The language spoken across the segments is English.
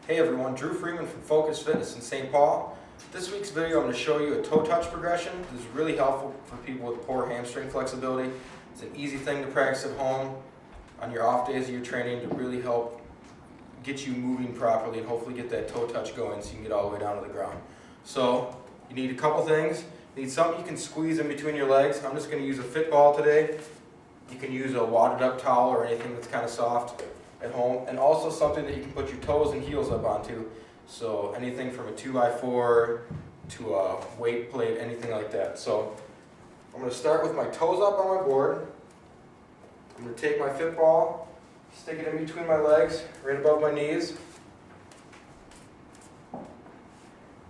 Hey everyone, Drew Freeman from Focus Fitness in St. Paul. This week's video I'm going to show you a toe touch progression. This is really helpful for people with poor hamstring flexibility. It's an easy thing to practice at home on your off days of your training to really help get you moving properly and hopefully get that toe touch going so you can get all the way down to the ground. So you need a couple things. You need something you can squeeze in between your legs. I'm just going to use a fit ball today. You can use a wadded up towel or anything that's kind of soft at home, and also something that you can put your toes and heels up onto. So anything from a 2x4 to a weight plate, anything like that. So I'm going to start with my toes up on my board. I'm going to take my fit ball, stick it in between my legs, right above my knees.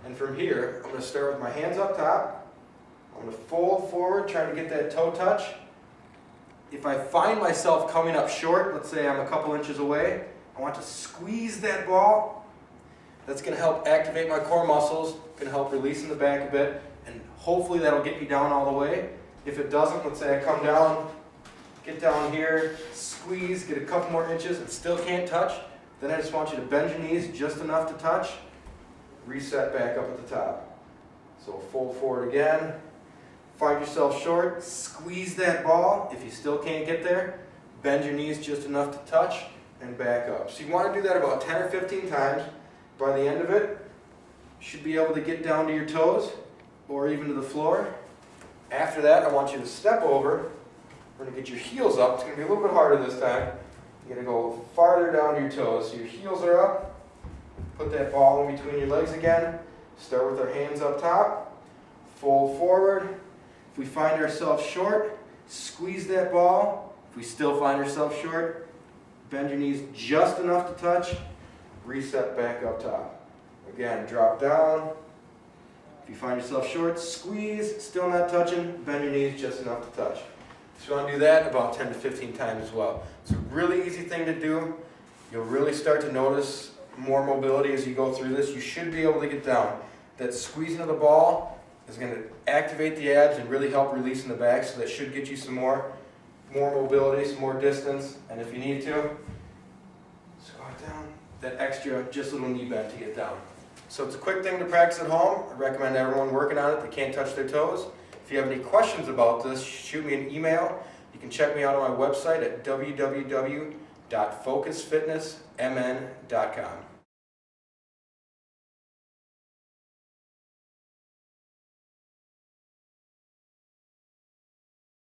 And from here, I'm going to start with my hands up top. I'm going to fold forward, trying to get that toe touch. If I find myself coming up short, let's say I'm a couple inches away, I want to squeeze that ball. That's going to help activate my core muscles, going to help releasing the back a bit, and hopefully that'll get me down all the way. If it doesn't, let's say I come down, get down here, squeeze, get a couple more inches, and still can't touch, then I just want you to bend your knees just enough to touch, reset back up at the top. So fold forward again. Find yourself short, squeeze that ball. If you still can't get there, bend your knees just enough to touch and back up. So you want to do that about 10 or 15 times. By the end of it, you should be able to get down to your toes or even to the floor. After that, I want you to step over. We're going to get your heels up. It's going to be a little bit harder this time. You're going to go farther down to your toes. So your heels are up. Put that ball in between your legs again. Start with our hands up top. Fold forward. If we find ourselves short, squeeze that ball. If we still find ourselves short, bend your knees just enough to touch, reset back up top. Again, drop down. If you find yourself short, squeeze, still not touching, bend your knees just enough to touch. So you want to do that about 10 to 15 times as well. It's a really easy thing to do. You'll really start to notice more mobility as you go through this. You should be able to get down. That squeezing of the ball is going to activate the abs and really help release in the back, so that should get you some more mobility, some more distance, and if you need to, squat down, that extra just little knee bend to get down. So it's a quick thing to practice at home. I recommend everyone working on it that can't touch their toes. If you have any questions about this, shoot me an email. You can check me out on my website at www.focusfitnessmn.com.